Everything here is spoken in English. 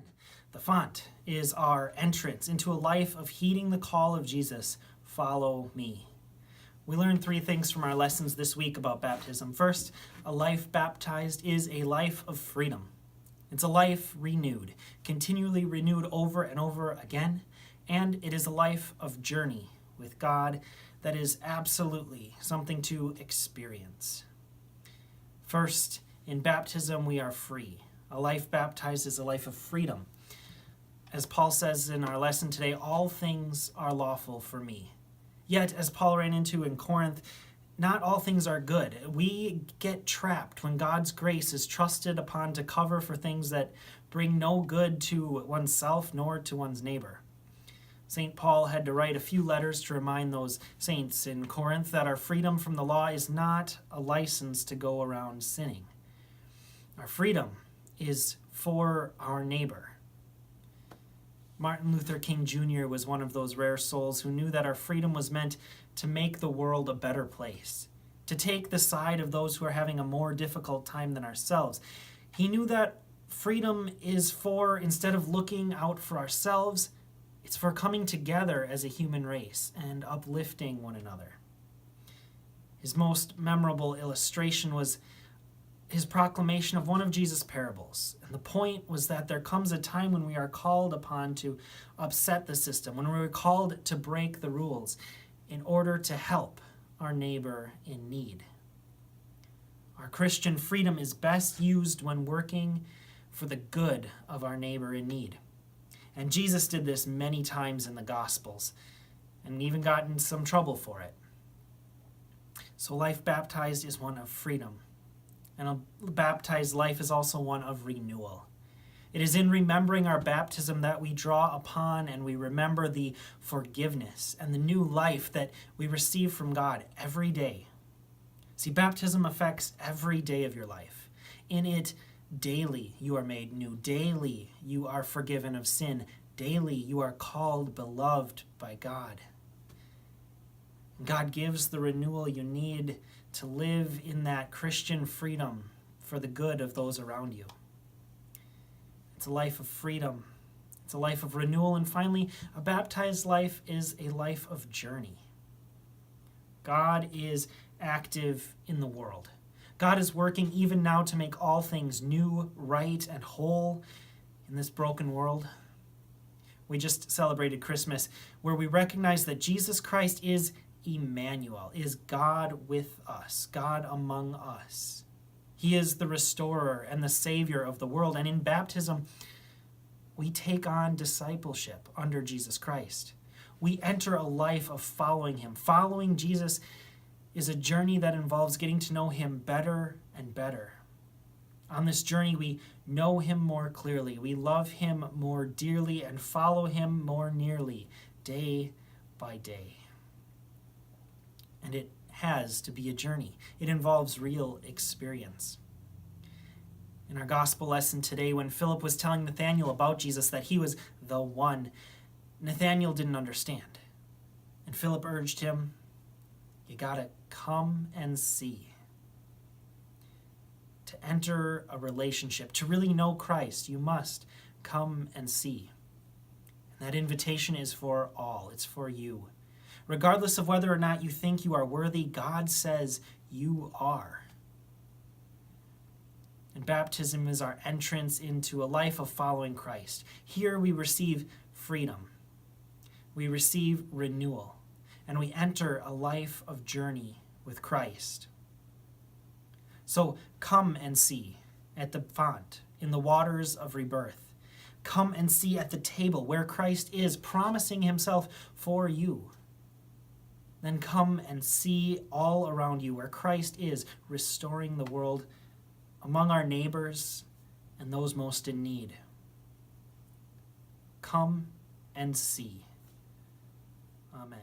Amen. The font is our entrance into a life of heeding the call of Jesus, follow me. We learned three things from our lessons this week about baptism. First, a life baptized is a life of freedom. It's a life renewed, continually renewed over and over again, and it is a life of journey with God that is absolutely something to experience. First, in baptism we are free. A life baptized is a life of freedom. As Paul says in our lesson today, all things are lawful for me. Yet, as Paul ran into in Corinth, not all things are good. We get trapped when God's grace is trusted upon to cover for things that bring no good to oneself nor to one's neighbor. St. Paul had to write a few letters to remind those saints in Corinth that our freedom from the law is not a license to go around sinning. Our freedom is for our neighbor. Martin Luther King Jr. was one of those rare souls who knew that our freedom was meant to make the world a better place, to take the side of those who are having a more difficult time than ourselves. He knew that freedom is for, instead of looking out for ourselves, it's for coming together as a human race and uplifting one another. His most memorable illustration was his proclamation of one of Jesus' parables. And the point was that there comes a time when we are called upon to upset the system, when we are called to break the rules in order to help our neighbor in need. Our Christian freedom is best used when working for the good of our neighbor in need. And Jesus did this many times in the Gospels, and even got in some trouble for it. So life baptized is one of freedom. And a baptized life is also one of renewal. It is in remembering our baptism that we draw upon and we remember the forgiveness and the new life that we receive from God every day. See, baptism affects every day of your life. In it, daily you are made new. Daily you are forgiven of sin. Daily you are called beloved by God. God gives the renewal you need to live in that Christian freedom for the good of those around you. It's a life of freedom. It's a life of renewal. And finally, a baptized life is a life of journey. God is active in the world. God is working even now to make all things new, right, and whole in this broken world. We just celebrated Christmas, where we recognize that Jesus Christ is Emmanuel, is God with us, God among us. He is the restorer and the savior of the world. And in baptism, we take on discipleship under Jesus Christ. We enter a life of following him. Following Jesus is a journey that involves getting to know him better and better. On this journey, we know him more clearly. We love him more dearly and follow him more nearly, day by day. And it has to be a journey. It involves real experience. In our gospel lesson today, when Philip was telling Nathanael about Jesus, that he was the one, Nathanael didn't understand. And Philip urged him, you gotta come and see. To enter a relationship, to really know Christ, you must come and see. And that invitation is for all. It's for you. Regardless of whether or not you think you are worthy, God says you are. And baptism is our entrance into a life of following Christ. Here we receive freedom. We receive renewal. And we enter a life of journey with Christ. So come and see at the font, in the waters of rebirth. Come and see at the table where Christ is promising himself for you. Then come and see all around you where Christ is restoring the world among our neighbors and those most in need. Come and see. Amen.